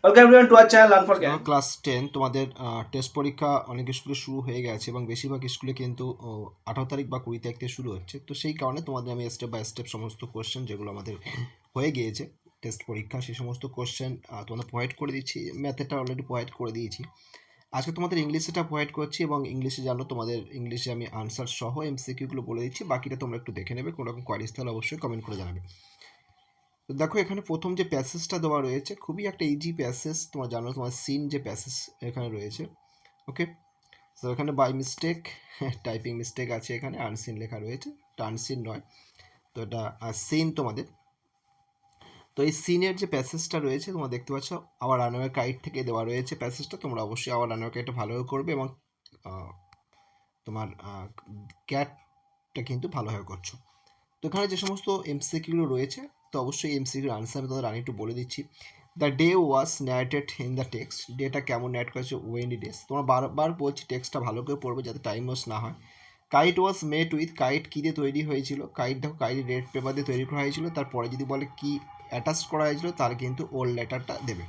Welcome everyone to our channel learn for জ্ঞান। Class 10 তোমাদের test পরীক্ষা অনেক স্কুলে শুরু হয়ে গেছে এবং বেশিরভাগ স্কুলে কিন্তু 18 তারিখ বা 20 তারিখ থেকে শুরু হচ্ছে। তো সেই কারণে তোমাদের আমি স্টেপ বাই স্টেপ সমস্ত কোশ্চেন যেগুলো আমাদের হয়ে গিয়েছে টেস্ট পরীক্ষা, সেই সমস্ত কোশ্চেন তোমাদের প্রোভাইড করে দিচ্ছি। ম্যাথেটা অলরেডি প্রোভাইড করে দিয়েছি। আজকে তোমাদের ইংলিশটা প্রোভাইড করছি এবং ইংলিশে জানো তোমাদের ইংলিশে আমি আনসার সহ এমসিকিউগুলো বলে দিচ্ছি, বাকিটা তোমরা একটু দেখে নেবে। কোনো রকম কোয়ারিজ তাহলে অবশ্যই কমেন্ট করে জানাবে। তো দেখো এখানে প্রথম যে প্যাসেজটা দেওয়া রয়েছে খুবই একটা ইজি প্যাসেজ, তোমরা জানো তোমার সিন যে প্যাসেজ এখানে রয়েছে। ওকে, তো এখানে বাই মিস্টেক টাইপিং মিস্টেক আছে, এখানে আনসিন লেখা রয়েছে, এটা আনসিন নয়। তো এটা সিন তোমাদের। তো এই সিনের যে প্যাসেজটা রয়েছে তোমরা দেখতে পাচ্ছ আওয়ার রানওয়ে কাইট থেকে দেওয়া রয়েছে প্যাসেজটা। তোমরা অবশ্যই আওয়ার রানওয়ে কাইটটা ভালোভাবে করবে এবং তোমার ক্যাটটা কিন্তু ভালোভাবে করছো। তো এখানে যে সমস্ত এমসিকিউগুলো রয়েছে, তো অবশ্যই এমসিকিউর আনসার তোমাদের আমি একটু বলে দিচ্ছি। The day was narrated in the text, data কেমন ন্যারেট করেছে ওয়েন ইট ইজ। তোমার বারবার বলছি টেক্সটটা ভালো করে পড়বে যাতে টাইম ওয়েস্ট না হয়। Kite was made with, kite কী দিয়ে তৈরি হয়েছিল, কাইট দেখো কাইট রেড পেপার দিয়ে তৈরি করা হয়েছিল, তারপরে যদি বলে কি অ্যাটাচ করা হয়েছিল তাহলে কিন্তু ওল্ড লেটারটা দেবে।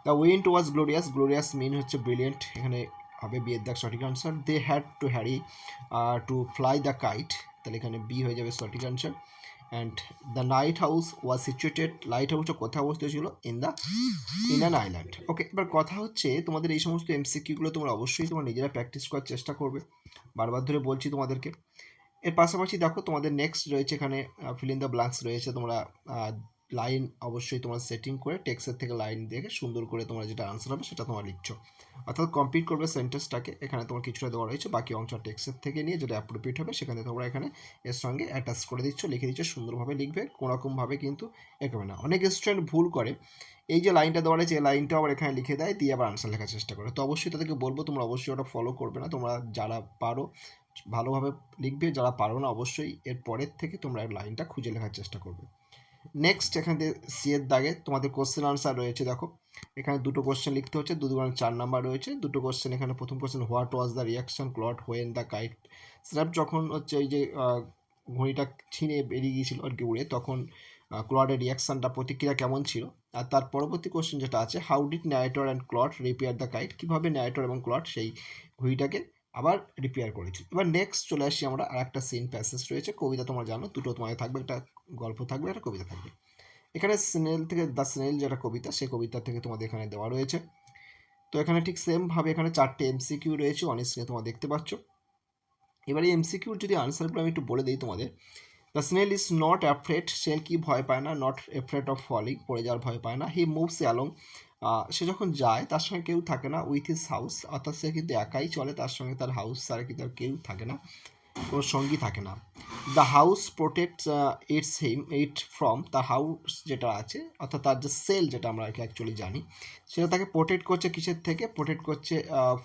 The wind was glorious, glorious mean হচ্ছে ব্রিলিয়েন্ট, এখানে হবে বি এর দাগ সঠিক answer. They had to hurry to fly the kite, তাহলে এখানে বি হয়ে যাবে সঠিক answer. And the lighthouse was situated, লাইট হাউসটা কোথায় অবস্থিত ছিল, ইন অ্যান আইল্যান্ড। ওকে, এবার কথা হচ্ছে তোমাদের এই সমস্ত এমসিকিউগুলো তোমরা অবশ্যই তোমরা নিজেরা প্র্যাকটিস করার চেষ্টা করবে, বারবার ধরে বলছি তোমাদেরকে। এর পাশাপাশি দেখো তোমাদের নেক্সট রয়েছে এখানে ফিল ইন দ্য ব্ল্যাঙ্কস রয়েছে। তোমরা লাইন অবশ্যই তোমরা সেটিং করে টেক্সটের থেকে লাইন দেখে সুন্দর করে তোমরা যেটা আনসার হবে সেটা তোমরা লিখছো, অর্থাৎ কমপ্লিট করবে সেন্টেন্সটাকে। এখানে তোমার কিছুটা দেওয়া রয়েছে, বাকি অংশ টেক্সটের থেকে নিয়ে যেটা অ্যাপ্রোপ্রিয়েট হবে সেখানে তোমরা এখানে এর সঙ্গে অ্যাটাচ করে দিচ্ছ, লিখে দিচ্ছ, সুন্দরভাবে লিখবে, কোনোরকমভাবে কিন্তু এগোবে না। অনেক স্টুডেন্ট ভুল করে, এই যে লাইনটা দেওয়া রয়েছে এই লাইনটা আবার এখানে লিখে দেয়, দিয়ে আবার আনসার লেখার চেষ্টা করে। তো অবশ্যই তাদেরকে বলবো তোমরা অবশ্যই ওটা ফলো করবে না। তোমরা যারা পারো ভালোভাবে লিখবে, যারা পারো না অবশ্যই এর পরের থেকে তোমরা লাইনটা খুঁজে লেখার চেষ্টা করবে। নেক্সট এখানে সি এর দাগে তোমাদের কোশ্চেন আনসার রয়েছে। দেখো এখানে দুটো কোশ্চেন লিখতে হচ্ছে, 4 নাম্বার রয়েছে দুটো কোশ্চেন। এখানে প্রথম question, what was the reaction Clot when the kite snap, যখন হচ্ছে এই যে ঘড়িটা ছিঁড়ে বেরিয়ে গিয়েছিল আর কি উড়ে, তখন ক্লটের রিয়াকশানটা প্রতিক্রিয়া কেমন ছিল। আর তার পরবর্তী কোশ্চেন যেটা আছে, how did narrator and Clot repair the kite, কীভাবে ন্যারেটর এবং ক্লট সেই ঘড়িটাকে আবার রিপেয়ার করেছি। এবার নেক্সট চলে আসি আমরা, আর একটা সিন প্যাসেজ রয়েছে, কবিতা তোমরা জানো, দুটো তোমাদের থাকবে, একটা গল্প থাকবে, একটা কবিতা থাকবে। এখানে স্নেল থেকে দ্য স্নেল যেটা কবিতা, সেই কবিতা থেকে তোমাদের এখানে দেওয়া রয়েছে। তো এখানে ঠিক সেমভাবে এখানে 4টে এমসিকিউ রয়েছে, অন স্ক্রিনে তোমরা দেখতে পাচ্ছ। এবারে এমসিকিউর যদি আনসারগুলো আমি একটু বলে দিই তোমাদের। The snail is not afraid, snail কি ভয় পায় না, নট অ্যাফ্রেড অফ ফলিং, পড়ে যাওয়ার ভয় পায় না। হি মুভস অ্যালং, সে যখন যায় তার সঙ্গে কেউ থাকে না, উইথ হিজ হাউস, অর্থাৎ সে কিন্তু একাই চলে, তার সঙ্গে তার হাউস ছাড়া কিন্তু আর কেউ থাকে না, কোনো সঙ্গী থাকে না। The house protects it from, তার হাউস যেটা আছে অর্থাৎ তার যে সেল যেটা আমরা অ্যাকচুয়ালি জানি, সেটা তাকে প্রোটেক্ট করছে কিসের থেকে, প্রোটেক্ট করছে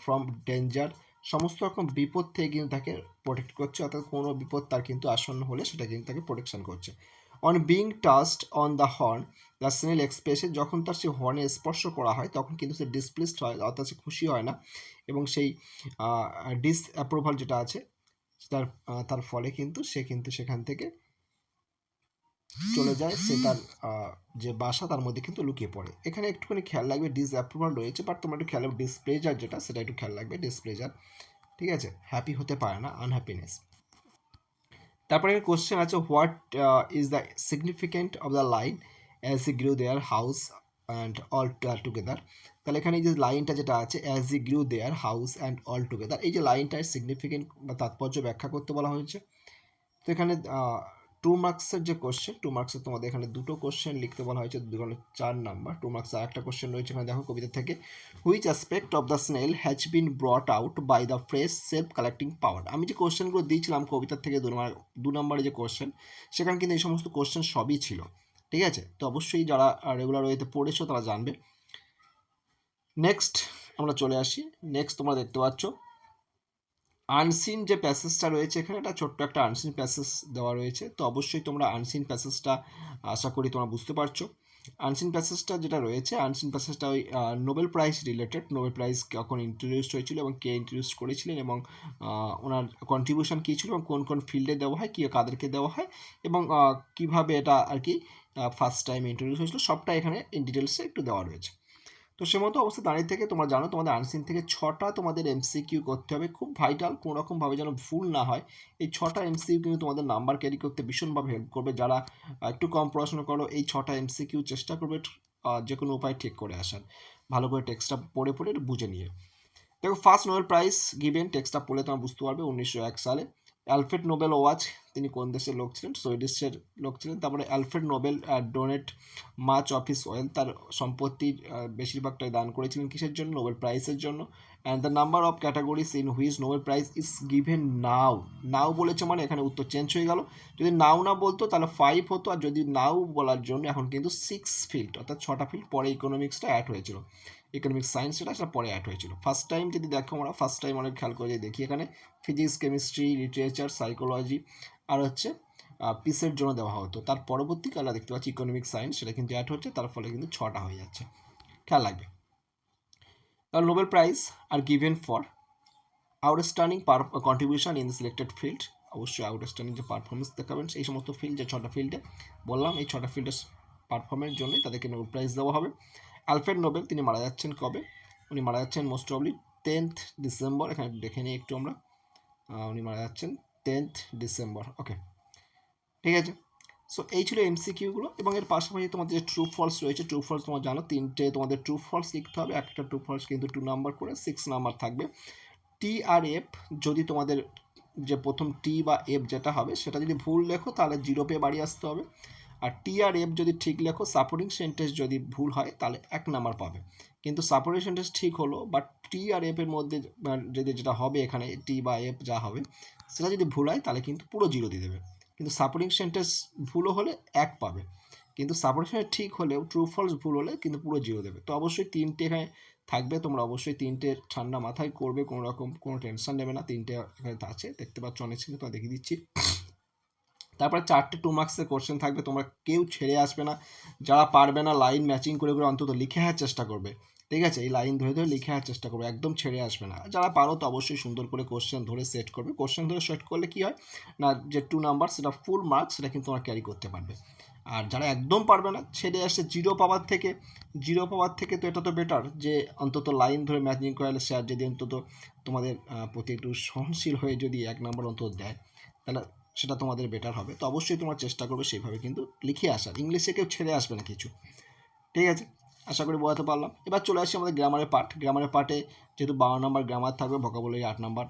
ফ্রম ডেঞ্জার, সমস্ত রকম বিপদ থেকে কিন্তু তাকে প্রোটেক্ট করছে, অর্থাৎ কোনো বিপদ তার কিন্তু আসন্ন হলে সেটা কিন্তু তাকে প্রোটেকশন করছে। On being touched on the horn, the snail এক্সপ্রেসে, যখন তার সেই হর্নে স্পর্শ করা হয় তখন কিন্তু সে ডিসপ্লেসড হয়, অর্থাৎ সে খুশি হয় না, এবং সেই ডিসঅ্যাপ্রুভাল যেটা আছে তার তার ফলে কিন্তু সে কিন্তু সেখান থেকে চলে যায়, সে তার যে বাসা তার মধ্যে কিন্তু লুকিয়ে পড়ে। এখানে একটুখানি খেয়াল লাগবে, ডিসঅ্যাপ্রুভাল রয়েছে, বাট তোমরা একটু খেয়াল লাগবে ডিসপ্লেজার যেটা, সেটা একটু খেয়াল লাগবে, ডিসপ্লেজার, ঠিক আছে, হ্যাপি হতে পারে না, আনহ্যাপিনেস। তারপরে কোশ্চেন আছে, what is the significant of the line as he grew their house and all together, তাহলে এখানে এই যে লাইনটা যেটা আছে, as he grew their house and all together, এই যে লাইনটার সিগনিফিকেন্ট বা তাৎপর্য ব্যাখ্যা করতে বলা হয়েছে। তো এখানে 2 মার্কসের যে কোশ্চেন, 2 মার্কসের তোমাদের এখানে দুটো কোশ্চেন লিখতে বলা হয়েছে, দুটো 4 নাম্বার। 2 মার্কসের একটা কোশ্চেন রয়েছে এখানে দেখো কবিতা থেকে, which aspect of the snail has been brought out by the fresh self collecting power. আমি যে কোশ্চেনগুলো দিয়েছিলাম কবিতার থেকে 2 নম্বরে যে কোশ্চেন, সেখানে কিন্তু এই সমস্ত কোশ্চেন সবই ছিল, ঠিক আছে। তো অবশ্যই যারা রেগুলার ওয়েতে পড়েছো তারা জানবে। নেক্সট আমরা চলে আসি, নেক্সট তোমরা দেখতে পাচ্ছ আনসিন যে প্যাসেজটা রয়েছে, এখানে একটা ছোট্ট একটা আনসিন প্যাসেজ দেওয়া রয়েছে। তো অবশ্যই তোমরা আনসিন প্যাসেজটা আশা করি তোমরা বুঝতে পারছো। আনসিন প্যাসেজটা যেটা রয়েছে, আনসিন প্যাসেজটা ওই Nobel prize related, Nobel prize কখন ইন্ট্রোডিউসড হয়েছিল এবং কে ইন্ট্রোডিউস করেছিলেন, এবং ওনার কন্ট্রিবিউশন কী ছিল, এবং কোন কোন ফিল্ডে দেওয়া হয়, কী কাদেরকে দেওয়া হয়, এবং কীভাবে এটা আর কি ফার্স্ট টাইম ইন্ট্রোডিউস হয়েছিল, সবটা এখানে ইন ডিটেলসে একটু দেওয়া রয়েছে। তো সে মতো অবস্থা দাঁড়িয়ে থেকে তোমরা জানো তোমাদের আনসিন থেকে 6টা তোমাদের এমসিকিউ করতে হবে, খুব ভাইটাল, কোনো রকমভাবে যেন ভুল না হয়। এই 6টা এমসিকিউ কিন্তু তোমাদের নাম্বার ক্যারি করতে ভীষণভাবে হেল্প করবে। যারা একটু কম পড়াশোনা করো এই 6টা এমসিকিউ চেষ্টা করবে যে কোনো উপায় ঠিক করে আসার, ভালো করে টেক্সটটা পড়ে পড়ে একটু বুঝে নিয়ে। দেখো ফার্স্ট নোবেল প্রাইজ গিভেন, টেক্সটটা পড়লে তোমরা বুঝতে পারবে 1901 সালে। অ্যালফ্রেড নোবেল ওয়াচ, তিনি কোন দেশের লোক ছিলেন? সুইডিশের লোক ছিলেন। তারপরে Alfred Nobel donate much of his wealth, তার সম্পত্তির বেশিরভাগটাই দান করেছিলেন কিসের জন্য? নোবেল প্রাইজের জন্য। And the number of categories in which Nobel prize is given now. Now বলেছে মানে এখানে উত্তর চেঞ্জ হয়ে গেল। যদি নাও না বলতো তাহলে 5 হতো, আর যদি নাও বলার জন্য এখন কিন্তু 6 ফিল্ড, অর্থাৎ 6টা ফিল্ড, পরে ইকোনমিক্সটা অ্যাড হয়েছিল, ইকোনমিক্স সায়েন্স সেটা পরে অ্যাড হয়েছিল। ফার্স্ট টাইম যদি দেখো আমরা, ফার্স্ট টাইম অনেক খেয়াল করে দেখি এখানে ফিজিক্স, কেমিস্ট্রি, লিটারেচার, সাইকোলজি আর হচ্ছে পিসের জন্য দেওয়া হতো। তার পরবর্তীকালে দেখতে পাচ্ছি ইকোনমিক্স সায়েন্স সেটা কিন্তু অ্যাড হচ্ছে, তার ফলে কিন্তু 6টা হয়ে যাচ্ছে, খেয়াল লাগবে। তার Nobel prize are given for outstanding contribution in the selected field, অবশ্যই আউটস্ট্যান্ডিং যে পারফরমেন্স দেখাবেন এই সমস্ত ফিল্ড, যে 6টা ফিল্ডে বললাম এই 6টা ফিল্ডের পারফর্মের জন্যই তাদেরকে নোবেল প্রাইজ দেওয়া হবে। অ্যালফ্রেড নোবেল তিনি মারা যাচ্ছেন কবে? উনি মারা যাচ্ছেন মোস্ট প্রবলি 10th ডিসেম্বর, এখানে দেখে নিই একটু আমরা, উনি মারা যাচ্ছেন 10th ডিসেম্বর। ওকে, ঠিক আছে। সো এই ছিল এমসিকিউগুলো, এবং এর পাশাপাশি তোমাদের যে ট্রু ফলস রয়েছে, ট্রু ফলস তোমরা জানো 3টে তোমাদের ট্রু ফলস লিখতে হবে, একটা ট্রু ফলস কিন্তু 2 নাম্বার করে, 6 নাম্বার থাকবে। টি আর এফ, যদি তোমাদের যে প্রথম টি বা এফ যেটা হবে সেটা যদি ভুল লেখো তাহলে 0 পেয়ে বাড়ি আসতে হবে, আর টি আর এফ যদি ঠিক লেখো, সাপোর্টিং সেন্টেন্স যদি ভুল হয় তাহলে 1 নাম্বার পাবে। কিন্তু সাপোর্টিং সেন্টেন্স ঠিক হলো, বাট টি আর এফ এর মধ্যে যদি যেটা হবে এখানে টি বা এফ যা হবে সেটা যদি ভুল হয় তাহলে কিন্তু পুরো 0 দিয়ে দেবে। কিন্তু সাপোর্টিং সেন্টেন্স ভুলও হলে 1 পাবে, কিন্তু সাপোর্টিং সেন্টেন্স ঠিক হলেও ট্রু ফলস ভুল হলে কিন্তু পুরো 0 দেবে। তো অবশ্যই 3টে এখানে থাকবে, তোমরা অবশ্যই 3টে ঠান্ডা মাথায় করবে, কোনো রকম কোনো টেনশন নেবে না। 3টে এখানে আছে দেখতে পাচ্ছ অনেক ছিল, তোমার দেখিয়ে দিচ্ছি। তারপরে 4টে 2 মার্কসের কোশ্চেন থাকবে, তোমরা কেউ ছেড়ে আসবে না। যারা পারবে না লাইন ম্যাচিং করে করে অন্তত লিখে আসার চেষ্টা করবে, ঠিক আছে? এই লাইন ধরে ধরে লিখে আসার চেষ্টা করবে, একদম ছেড়ে আসবে না। যারা পারো তো অবশ্যই সুন্দর করে কোশ্চেন ধরে সেট করবে। কোশ্চেন ধরে সেট করলে কী হয় না, যে 2 নাম্বার সেটা ফুল মার্কস সেটা কিন্তু তোমরা ক্যারি করতে পারবে। আর যারা একদম পারবে না, ছেড়ে আসে 0 পাওয়ার থেকে, 0 পাওয়ার থেকে তো এটা তো বেটার যে অন্তত লাইন ধরে ম্যাচিং করালে স্যার যদি অন্তত তোমাদের প্রতি একটু সহনশীল হয়ে যদি 1 নাম্বার অন্তত দেয় তাহলে সেটা তোমাদের বেটার হবে। তো অবশ্যই তোমরা চেষ্টা করবে সেইভাবে কিন্তু লিখে আসার, ইংলিশে কেউ ছেড়ে আসবে না কিছু, ঠিক আছে? আশা করি বোঝাতে পারলাম। এবার চলে আসি আমাদের গ্রামারের পার্ট। গ্রামারের পার্টে যেহেতু 12 নাম্বার গ্রামার থাকবে, ভোকাবুলারি 8 নাম্বার,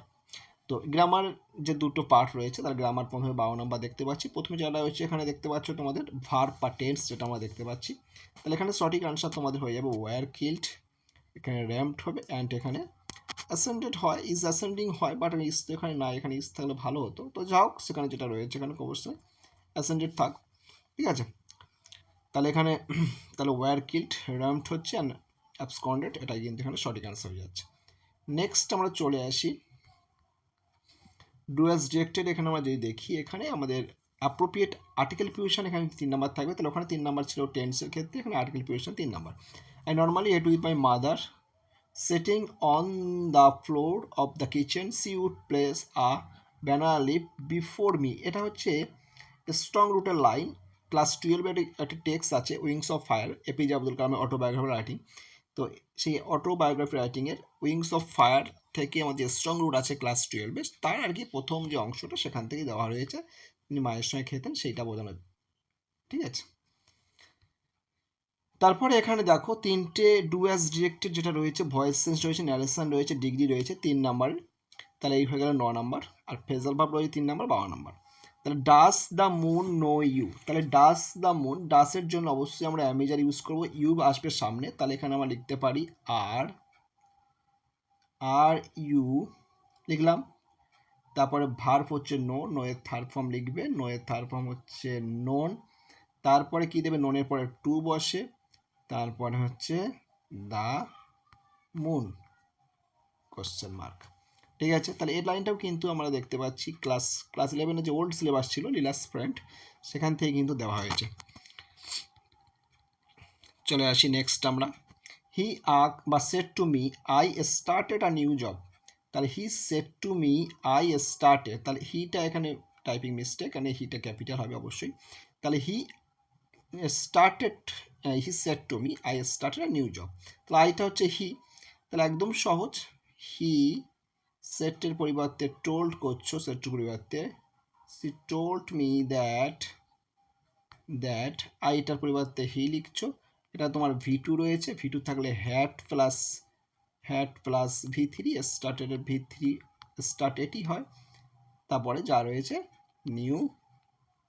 তো গ্রামার যে দুটো পার্ট রয়েছে তার গ্রামার প্রথমে 12 নাম্বার দেখতে পাচ্ছি। প্রথমে যেটা রয়েছে এখানে দেখতে পাচ্ছ তোমাদের ভার্ব বা টেন্স, যেটা আমরা দেখতে পাচ্ছি। তাহলে এখানে সঠিক আনসার তোমাদের হয়ে যাবে ওয়্যার কিল্ড, এখানে র্যাম্পড হবে, অ্যান্ড এখানে অ্যাসেন্ডেড হয়, ইজ অ্যাসেন্ডিং হয়, বাট ইজ তো এখানে নাই, এখানে ইজ থাকলে ভালো হতো। তো যাই হোক, সেখানে যেটা রয়েছে এখানে অবশ্যই অ্যাসেন্ডেড থাক, ঠিক আছে? তাহলে এখানে তাহলে ওয়্যার কিল্ড, র্যাম্পড হচ্ছে, অ্যান্ড অ্যাবসকন্ডেড, এটাই কিন্তু এখানে সঠিক আনসার হয়ে যাচ্ছে। নেক্সট আমরা চলে আসি ডু অ্যাজ ডিরেক্টেড। এখানে আমরা যদি দেখি এখানে আমাদের অ্যাপ্রোপ্রিয়েট আর্টিকেল পিউশন এখানে 3 নাম্বার থাকবে, তাহলে ওখানে 3 নাম্বার ছিল টেন্সের ক্ষেত্রে, এখানে আর্টিকেল পিউশন 3 number. I normally ate with my mother sitting on the floor of the kitchen she would place a banana leaf before me, এটা হচ্ছে স্ট্রং রুটের লাইন। ক্লাস 12 একটা টেক্সট আছে wings of fire, APJ Abdul কালামের autobiography writing. তো সেই autobiography রাইটিংয়ের wings of fire থেকে আমাদের স্ট্রং রুট আছে ক্লাস 12, তার আর কি প্রথম যে অংশটা সেখান থেকে দেওয়া রয়েছে, তিনি মায়ের সঙ্গে খেতেন সেইটা বোঝানো, ঠিক আছে? তারপরে এখানে দেখো 3টে ডু অ্যাজ ডিরেক্টেড যেটা রয়েছে, ভয়েস সেন্স রয়েছে, ন্যারেশন রয়েছে, ডিগ্রি রয়েছে 3 নাম্বার, তাহলে এই হয়ে গেল 9 নাম্বার। আর ফ্রেজাল ভার্ব রয়েছে 3 নাম্বার, 12 নাম্বার। তাহলে does the moon know you, তাহলে ডাস দ্য মুন, ডাসের জন্য অবশ্যই আমরা অ্যামেজার ইউজ করবো, ইউ আসবে সামনে, তাহলে এখানে আমরা লিখতে পারি আর ইউ লিখলাম। তারপরে ভার্ব হচ্ছে নো, নোয়ের থার্ড ফর্ম লিখবে, নোয়ের থার্ড ফর্ম হচ্ছে নোন। তারপরে কি দেবে, নোনের পরে টু বসে, তারপরে হচ্ছে দ্য মুন কোশ্চেন মার্ক, ঠিক আছে? তাহলে এই লাইনটাও কিন্তু আমরা দেখতে পাচ্ছি ক্লাস 11-এর যে ওল্ড সিলেবাস ছিল লিলাস ফ্রেন্ড, সেখান থেকে কিন্তু দেওয়া হয়েছে। চলে আসি নেক্সট আমরা, হি বা said to me I started a new job, তাহলে he said to me I started, তাহলে হিটা এখানে টাইপিং মিস্টেক, এখানে হিটা ক্যাপিটাল হবে অবশ্যই। তাহলে he started he said to me I started a new job. তাহলে আইটা হচ্ছে হি, তাহলে একদম সহজ। হি সেটের পরিবর্তে টোল্ড করছো, সেটের পরিবর্তে সি টোল্ড মি দ্যাট আইটার পরিবর্তে হি লিখছো। এটা তোমার V2 রয়েছে, V2 থাকলে হ্যাট প্লাস V3, স্টার্টেডের V3 স্টার্টেডই হয়, তারপরে যা রয়েছে নিউ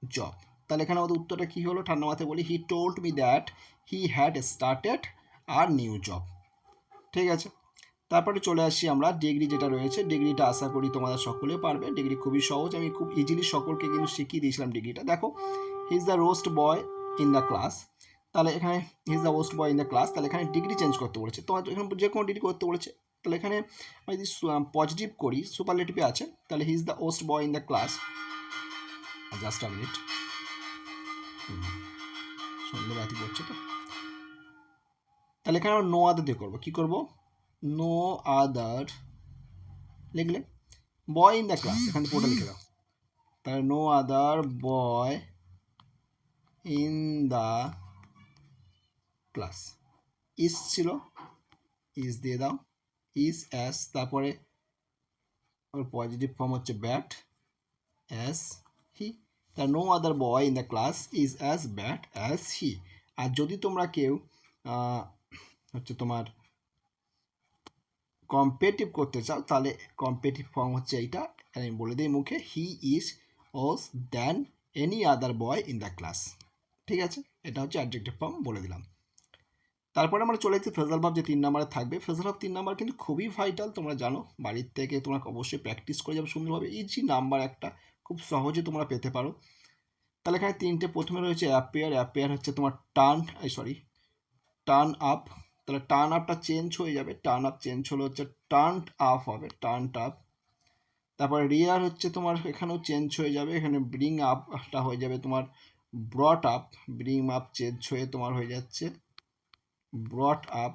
জব। তাহলে এখানে আমাদের উত্তরটা কী হলো, ঠান্ডা মাথায় বলি, he told me that he had started a new job. ঠিক আছে, তারপরে চলে আসি আমরা ডিগ্রি যেটা রয়েছে। ডিগ্রিটা আশা করি তোমরা সকলে পারবে, ডিগ্রি খুবই সহজ, আমি খুব ইজিলি সকলকে কিন্তু শিখিয়ে দিয়েছিলাম ডিগ্রিটা। দেখো, হি is the worst boy in the class, তাহলে এখানে হি is the worst boy in the class, তাহলে এখানে ডিগ্রি চেঞ্জ করতে বলেছে, তোমার এখানে যে কোনো ডিগ্রি করতে বলেছে। তাহলে এখানে আমি যদি পজিটিভ করি, সুপারলেটিভে আছে, তাহলে he is the worst boy in the class. Just a minute, সন্ধ্যেবাতি করছে তো। তাহলে এখানে আমরা নো আদার দিয়ে করবো, কী করবো, নো আদার লিখলে, বয় ইন দ্য ক্লাস এখানে পুরোটা লিখে দাও, তাহলে no other boy in the class. Is ছিল, ইজ দিয়ে দাও, ইজ অ্যাস, তারপরে ওর পজিটিভ ফর্ম হচ্ছে ব্যাট অ্যাস হি, তার no other boy in the class is as bad as he. আর যদি তোমরা কেউ হচ্ছে তোমার কম্পেটিভ করতে চাও, তাহলে কম্পেটিভ ফর্ম হচ্ছে এইটা, আমি বলে দিই মুখে, he is worse than any other boy in the class. ঠিক আছে, এটা হচ্ছে অ্যাডজেক্টিভ ফর্ম, বলে দিলাম। তারপরে আমরা চলে যাচ্ছি ফ্রেজাল ভার্ব, যে 3 নম্বরে থাকবে। ফ্রেজাল ভার্ব 3 নম্বর কিন্তু খুবই ভাইটাল, তোমরা জানো, বাড়ির থেকে তোমরা অবশ্যই প্র্যাকটিস করে যাবে সুন্দরভাবে। ইজি নাম্বার একটা, খুব সহজে তোমরা পেতে পারো। তাহলে এখানে 3টে, প্রথমে রয়েছে অ্যাপিয়ার। অ্যাপিয়ার হচ্ছে তোমার টার্ন আপ, তাহলে টার্ন আপটা চেঞ্জ হয়ে যাবে, টার্ন আপ চেঞ্জ হলে হচ্ছে টার্ন আপ হবে, টার্ন আপ। তারপরে রিয়ার হচ্ছে তোমার এখানেও চেঞ্জ হয়ে যাবে, এখানে ব্রিং আপটা হয়ে যাবে তোমার brought up, bring up change হয়ে তোমার হয়ে যাচ্ছে ব্রট আপ।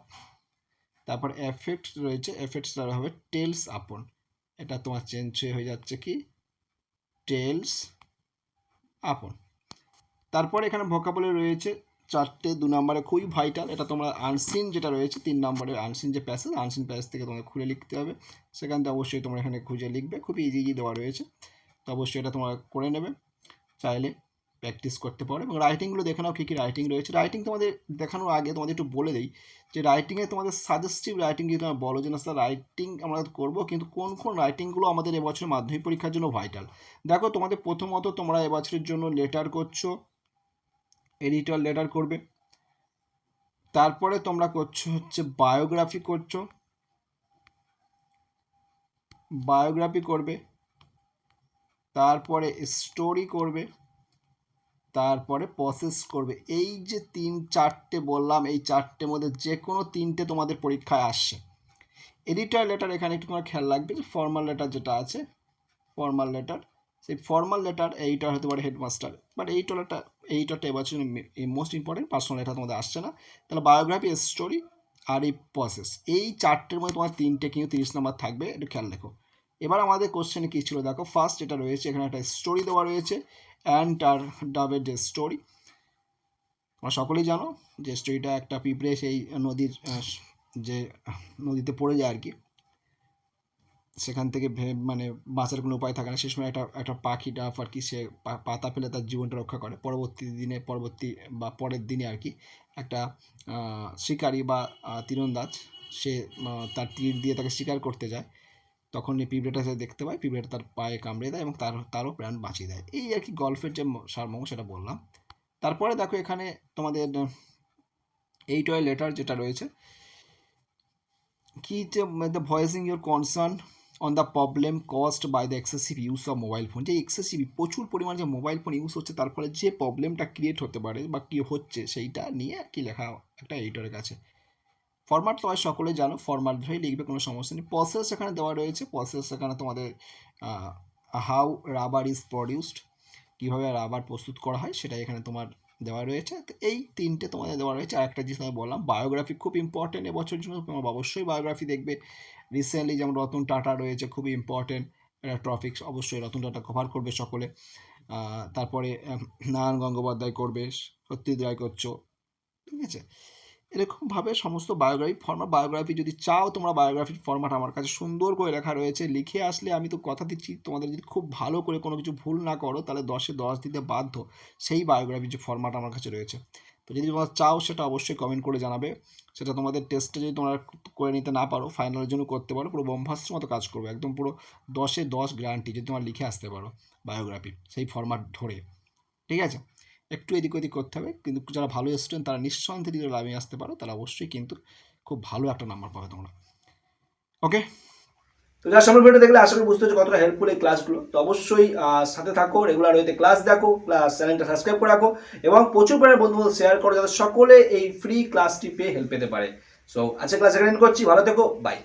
তারপর এফেক্টস রয়েছে, এফেক্টস দ্বারা হবে টেলস আপন, এটা তোমার চেঞ্জ হয়ে যাচ্ছে কি টেলস আপন। তারপর এখানে ভোকাবুলারি রয়েছে 4টে, 2 নম্বরে খুবই ভাইটাল, এটা তোমরা আনসিন যেটা রয়েছে 3 নম্বরে আনসিন যে প্যাসেজ, আনসিন প্যাসেজ থেকে তোমাকে খুলে লিখতে হবে, সেখান থেকে অবশ্যই তোমরা এখানে খুঁজে লিখবে, খুবই ইজি দেওয়া রয়েছে, তো অবশ্যই এটা তোমরা করে নেবে, চাইলে প্র্যাকটিস করতে পারো। এবং রাইটিংগুলো দেখে নাও কী কী রাইটিং রয়েছে। রাইটিং তোমাদের দেখানোর আগে তোমাদের একটু বলে দিই যে রাইটিংয়ে তোমাদের সাজেস্টিভ রাইটিং যদি তোমরা বলো যে না স্যার রাইটিং আমরা করবো, কিন্তু কোন কোন রাইটিংগুলো আমাদের এবছর মাধ্যমিক পরীক্ষার জন্য ভাইটাল। দেখো, তোমাদের প্রথমত তোমরা এবছরের জন্য লেটার করছো, এডিটর লেটার করবে, তারপরে তোমরা করছো হচ্ছে বায়োগ্রাফি করবে, তারপরে স্টোরি করবে, তারপরে প্রসেস করবে। এই যে 3-4টে বললাম, এই 4টের মধ্যে যে কোনো 3টে তোমাদের পরীক্ষায় আসছে। এডিটর লেটার এখানে একটু তোমার খেয়াল রাখবে যে ফর্মাল লেটার যেটা আছে, ফর্মাল লেটার, সেই ফর্মাল লেটার এইটা হতে পারে হেডমাস্টার, বাট এইটাটা এবছর মোস্ট ইম্পর্টেন্ট, পার্সোনাল লেটার তোমাদের আসছে না। তাহলে বায়োগ্রাফি, স্টোরি আর এই প্রসেস, এই 4টের মধ্যে তোমার 3টে কিন্তু 30 নম্বর থাকবে, একটু খেয়াল রেখো। এবার আমাদের কোশ্চেনে কী ছিল দেখো, ফার্স্ট যেটা রয়েছে এখানে একটা স্টোরি দেওয়া রয়েছে, অ্যান্ড আর ডাবের যে স্টোরি, তোমরা সকলেই জানো যে স্টোরিটা একটা পিঁপড়ে সেই নদীর যে নদীতে পড়ে যায় আর কি, সেখান থেকে মানে বাঁচার কোনো উপায় থাকে না, সে সময় একটা পাখি ডাফ আর কি, সে পাতা ফেলে তার জীবনটা রক্ষা করে। পরের দিনে আর কি একটা শিকারি বা তীরন্দাজ, সে তার তীর দিয়ে তাকে শিকার করতে যায়, তখন এই পিঁপড়েটা সে দেখতে পায়, পিঁপড়েটা তার পায়ে কামড়ে দেয় এবং তারও প্রাণ বাঁচিয়ে দেয়। এই আর কি গল্পের যে সারমর্ম সেটা বললাম। তারপরে দেখো এখানে তোমাদের এইটয় লেটার যেটা রয়েছে, কি যে the voicing your concern on the problem caused by the excessive use of mobile phone. যে এক্সেসিভ প্রচুর পরিমাণে যে মোবাইল ফোন ইউজ হচ্ছে, তার ফলে যে প্রবলেমটা ক্রিয়েট হতে পারে বা কী হচ্ছে, সেইটা নিয়ে আর কি লেখা একটা এডিটরের কাছে। ফরম্যাট তোমার সকলে জানো, ফরম্যাট ধরেই লিখবে, কোনো সমস্যা নেই। প্রসেস এখানে দেওয়া রয়েছে, প্রসেস এখানে তোমাদের হাউ রাবার ইজ প্রডিউসড, কীভাবে রাবার প্রস্তুত করা হয় সেটাই এখানে তোমার দেওয়া রয়েছে। তো এই 3টে তোমাদের দেওয়া রয়েছে। আরেকটা জিনিস আমি বললাম, বায়োগ্রাফি খুব ইম্পর্টেন্ট এবছরের জন্য, তোমরা অবশ্যই বায়োগ্রাফি দেখবে। রিসেন্টলি যেমন রতন টাটা রয়েছে, খুবই ইম্পর্টেন্ট একটা টপিক, অবশ্যই রতন টাটা কভার করবে সকলে। তারপরে নারায়ণ গঙ্গোপাধ্যায় করবে, সত্যজিৎ রায় করছো, ঠিক আছে? এরকমভাবে সমস্ত বায়োগ্রাফি যদি চাও তোমরা, বায়োগ্রাফির ফরম্যাট আমার কাছে সুন্দর করে লেখা রয়েছে, লিখে আসলে আমি তো কথা দিচ্ছি তোমাদের যদি খুব ভালো করে কোনো কিছু ভুল না করো তাহলে 10-এ 10 দিতে বাধ্য, সেই বায়োগ্রাফির যে ফরম্যাট আমার কাছে রয়েছে। তো যদি তোমরা চাও সেটা অবশ্যই কমেন্ট করে জানাবে, সেটা তোমাদের টেস্টে যদি তোমরা করে নিতে না পারো ফাইনালের জন্য করতে পারো, পুরো ব্রহ্মাস্ত্রের মতো কাজ করবে, একদম পুরো 10-এ 10 গ্যারান্টি যদি তোমরা লিখে আসতে পারো বায়োগ্রাফি সেই ফরম্যাট ধরে। ঠিক আছে, একটু এদিক ওদিক করতে হবে, কিন্তু যারা ভালো স্টুডেন্ট তারা নিঃসন্দেহে যদি লাভে আসতে পারো তারা অবশ্যই কিন্তু খুব ভালো একটা নাম্বার পাবে তোমরা। ওকে, তো যারা সম্পূর্ণ ভিডিও দেখলে আশা করি বুঝতে হচ্ছে কতটা হেল্পফুল এই ক্লাসগুলো। তো অবশ্যই সাথে থাকো, রেগুলার ওয়েতে ক্লাস দেখো, ক্লাস চ্যানেলটা সাবস্ক্রাইব করে রাখো এবং প্রচুর পরিমাণে বন্ধুদের শেয়ার করো যাতে সকলে এই ফ্রি ক্লাসটি পেয়ে হেল্প পেতে পারে। সো আজকে ক্লাস এখানে end করছি, ভালো থেকো, বাই।